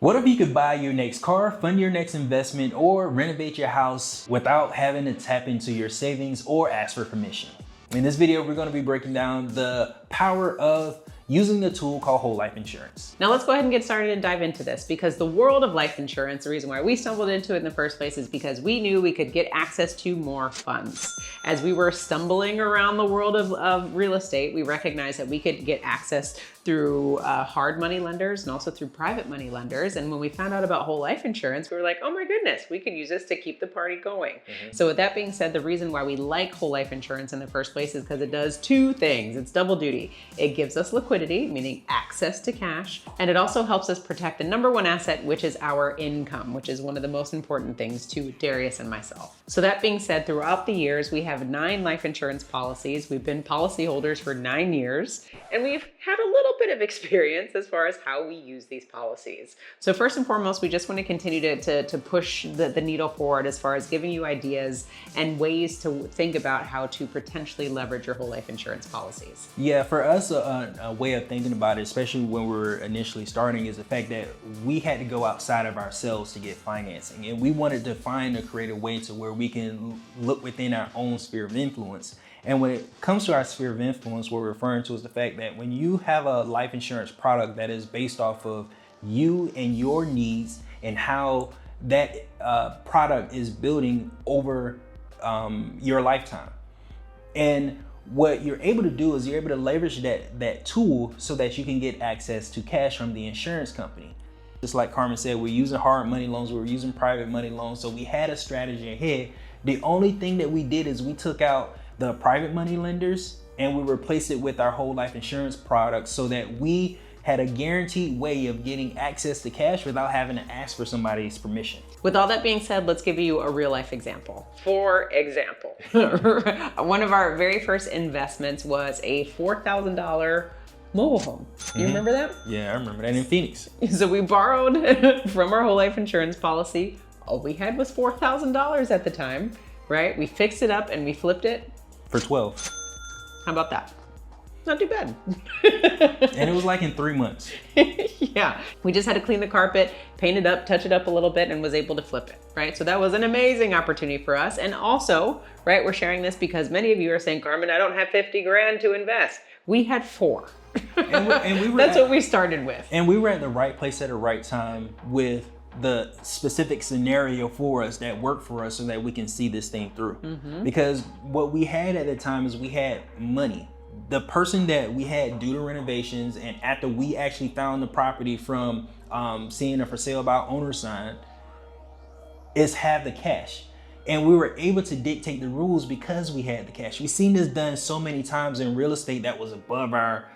What if you could buy your next car, fund your next investment, or renovate your house without having to tap into your savings or ask for permission? In this video, we're going to be breaking down the power of using the tool called whole life insurance. Now let's go ahead and get started and dive into this, because the world of life insurance, the reason why we stumbled into it in the first place is because we knew we could get access to more funds. As we were stumbling around the world of real estate, we recognized that we could get access through hard money lenders and also through private money lenders. And when we found out about whole life insurance, we were like, oh my goodness, we could use this to keep the party going. So with that being said, the reason why we like whole life insurance in the first place is because it does two things. It's double duty. It gives us liquidity, meaning access to cash, and it also helps us protect the number one asset, which is our income, which is one of the most important things to Darius and myself. So that being said, throughout the years, we have 9 life insurance policies. We've been policyholders for 9 years, and we've had a little bit of experience as far as how we use these policies. So first and foremost, we just want to continue to push the needle forward as far as giving you ideas and ways to think about how to potentially leverage your whole life insurance policies. Yeah, for us, a way of thinking about it, especially when we were initially starting, is the fact that we had to go outside of ourselves to get financing. And we wanted to find a creative way to where we can look within our own sphere of influence. And when it comes to our sphere of influence, what we're referring to is the fact that when you have a life insurance product that is based off of you and your needs and how that product is building over your lifetime. And what you're able to do is you're able to leverage that tool so that you can get access to cash from the insurance company. Just like Carmen said, we're using hard money loans, we're using private money loans. So we had a strategy ahead. The only thing that we did is we took out the private money lenders and we replaced it with our whole life insurance product so that we had a guaranteed way of getting access to cash without having to ask for somebody's permission. With all that being said, let's give you a real life example. For example, one of our very first investments was a $4,000 mobile home. You remember that? Yeah, I remember that in Phoenix. So we borrowed from our whole life insurance policy. All we had was $4,000 at the time, right? We fixed it up and we flipped it. For 12. How about that? Not too bad. And it was like in 3 months. Yeah, we just had to clean the carpet, paint it up, touch it up a little bit, and was able to flip it, right? So that was an amazing opportunity for us. And also, right, we're sharing this because many of you are saying, Carmen, I don't have 50 grand to invest. We had 4. And we were That's what we started with. And we were at the right place at the right time with the specific scenario for us that worked for us so that we can see this thing through. Because what we had at the time is we had money. The person that we had do the renovations, and after we actually found the property from seeing a for sale by owner sign, is have the cash. And we were able to dictate the rules because we had the cash. We've seen this done so many times in real estate that was above our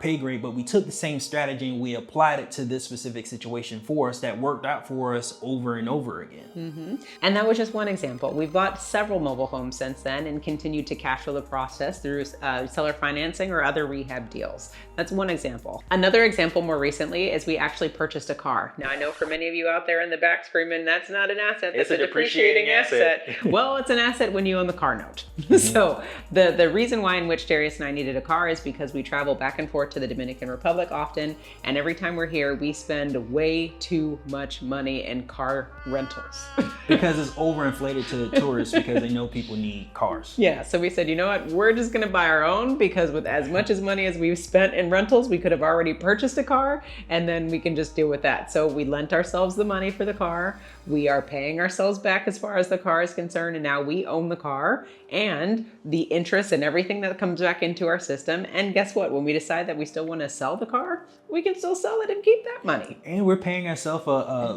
pay grade, but we took the same strategy and we applied it to this specific situation for us that worked out for us over and over again. And that was just one example. We've bought several mobile homes since then and continued to cash flow the process through seller financing or other rehab deals. That's one example. Another example more recently is we actually purchased a car. Now I know for many of you out there in the back screaming, that's not an asset, that's a depreciating asset. Well, it's an asset when you own the car note. So the reason why in which Darius and I needed a car is because we travel back and forth to the Dominican Republic often, and every time we're here we spend way too much money in car rentals. Because it's overinflated to the tourists because they know people need cars. Yeah, so we said, you know what, we're just gonna buy our own, because with as much as money as we've spent in rentals, we could have already purchased a car and then we can just deal with that. So we lent ourselves the money for the car. We are paying ourselves back as far as the car is concerned, and now we own the car and the interest and everything that comes back into our system. And guess what, when we decide that we still want to sell the car, we can still sell it and keep that money. And we're paying ourselves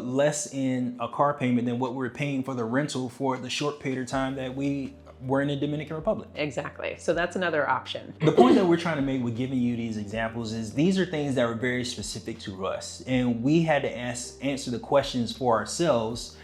less in a car payment than what we're paying for the rental for the short period of time that we were in the Dominican Republic. Exactly. So that's another option. The point that we're trying to make with giving you these examples is these are things that were very specific to us. And we had to answer the questions for ourselves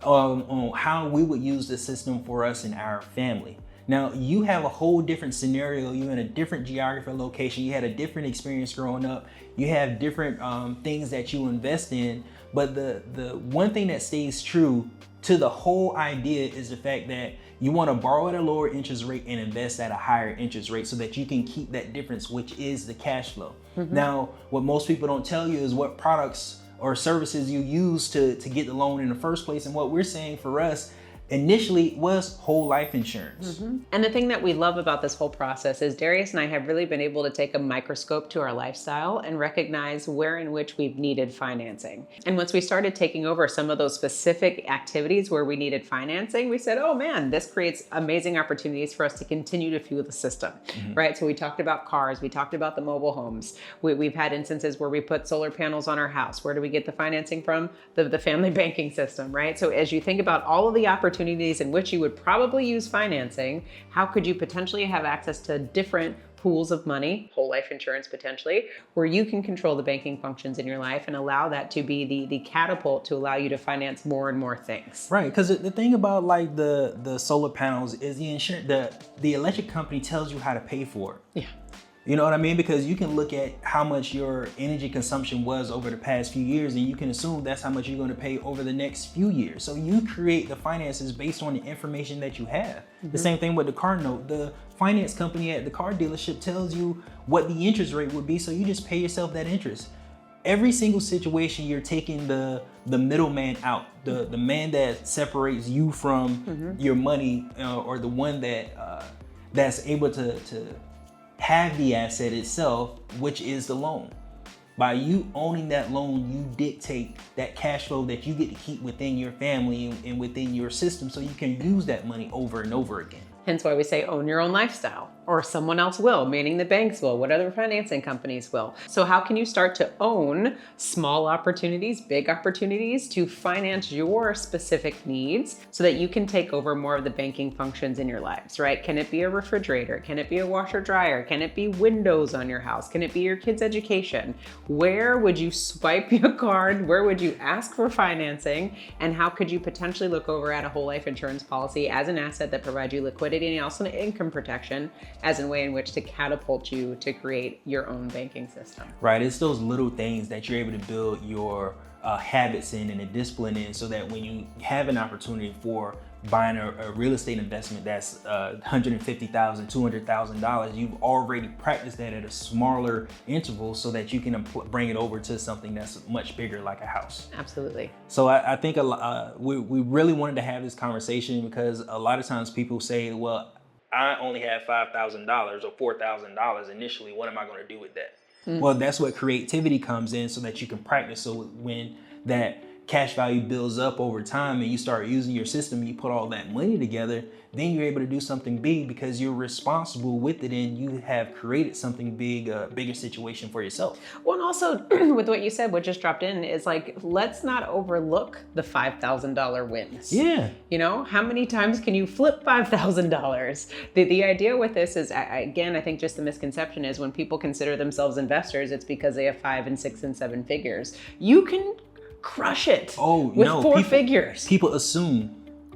on how we would use the system for us and our family. Now, you have a whole different scenario. You're in a different geography location. You had a different experience growing up. You have different things that you invest in. But the one thing that stays true to the whole idea is the fact that you want to borrow at a lower interest rate and invest at a higher interest rate so that you can keep that difference, which is the cash flow. Now, what most people don't tell you is what products or services you use to get the loan in the first place. And what we're saying for us initially was whole life insurance. And the thing that we love about this whole process is Darius and I have really been able to take a microscope to our lifestyle and recognize where in which we've needed financing. And once we started taking over some of those specific activities where we needed financing, we said, oh man, this creates amazing opportunities for us to continue to fuel the system, right? So we talked about cars, we talked about the mobile homes. We've had instances where we put solar panels on our house. Where do we get the financing from? The family banking system, right? So as you think about all of the opportunities in which you would probably use financing, how could you potentially have access to different pools of money, whole life insurance potentially, where you can control the banking functions in your life and allow that to be the catapult to allow you to finance more and more things. Right, because the thing about like the solar panels is the electric company tells you how to pay for it. Yeah. You know what I mean? Because you can look at how much your energy consumption was over the past few years, and you can assume that's how much you're going to pay over the next few years. So you create the finances based on the information that you have. The same thing with the car note. The finance company at the car dealership tells you what the interest rate would be, so you just pay yourself that interest. Every single situation, you're taking the middleman out, the man that separates you from your money, or the one that's able to have the asset itself, which is the loan. By you owning that loan, you dictate that cash flow that you get to keep within your family and within your system, so you can use that money over and over again. Hence why we say own your own lifestyle, or someone else will, meaning the banks will, what other financing companies will. So how can you start to own small opportunities, big opportunities to finance your specific needs so that you can take over more of the banking functions in your lives, right? Can it be a refrigerator? Can it be a washer dryer? Can it be windows on your house? Can it be your kids' education? Where would you swipe your card? Where would you ask for financing? And how could you potentially look over at a whole life insurance policy as an asset that provides you liquidity and also an income protection as a way in which to catapult you to create your own banking system? Right, it's those little things that you're able to build your habits in and a discipline in, so that when you have an opportunity for buying a real estate investment that's $150,000, $200,000, you've already practiced that at a smaller interval so that you can bring it over to something that's much bigger, like a house. Absolutely. So I think we really wanted to have this conversation because a lot of times people say, well, I only have $5,000 or $4,000 initially. What am I going to do with that? Well, that's what creativity comes in, so that you can practice. So when that cash value builds up over time and you start using your system, you put all that money together, then you're able to do something big because you're responsible with it and you have created something big, a bigger situation for yourself. Well, and also with what you said, what just dropped in is like, let's not overlook the $5,000 wins. Yeah. You know, how many times can you flip $5,000? The idea with this is, again, I think just the misconception is when people consider themselves investors, it's because they have 5 and 6 and 7 figures. You can crush it with 4 figures.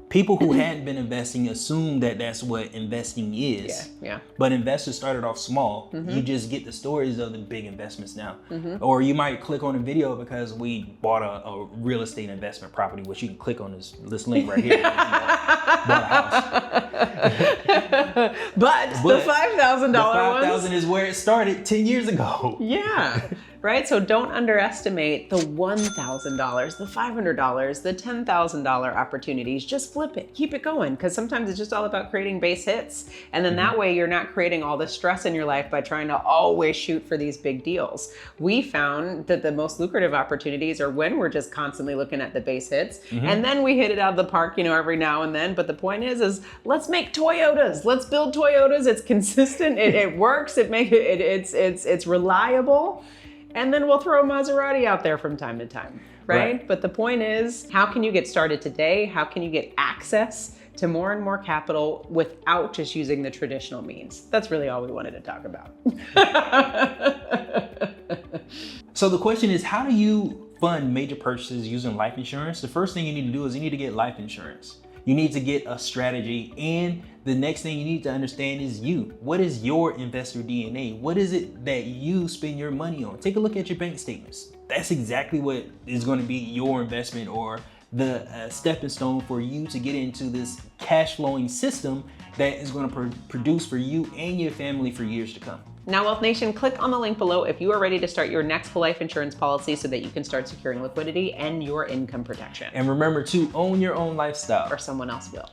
People who hadn't been investing assume that that's what investing is. Yeah. But investors started off small. You just get the stories of the big investments now. Or you might click on a video because we bought a real estate investment property, which you can click on this link right here. Bought a house. but the $5,000 the $5,000 is where it started 10 years ago. Yeah. Right? So don't underestimate the $1,000, the $500, the $10,000 opportunities. Just flip it, keep it going. Because sometimes it's just all about creating base hits. And then that way you're not creating all the stress in your life by trying to always shoot for these big deals. We found that the most lucrative opportunities are when we're just constantly looking at the base hits. And then we hit it out of the park, you know, every now and then. But the point is let's make Toyotas. Let's build Toyotas. It's consistent. It works. It's reliable. And then we'll throw a Maserati out there from time to time, right? But the point is, how can you get started today? How can you get access to more and more capital without just using the traditional means? That's really all we wanted to talk about. So the question is, how do you fund major purchases using life insurance? The first thing you need to do is you need to get life insurance. You need to get a strategy, and the next thing you need to understand is you. What is your investor DNA? What is it that you spend your money on? Take a look at your bank statements. That's exactly what is going to be your investment, or the stepping stone for you to get into this cash flowing system that is going to produce for you and your family for years to come. Now, Wealth Nation, click on the link below if you are ready to start your next whole life insurance policy so that you can start securing liquidity and your income protection. And remember to own your own lifestyle. Or someone else will.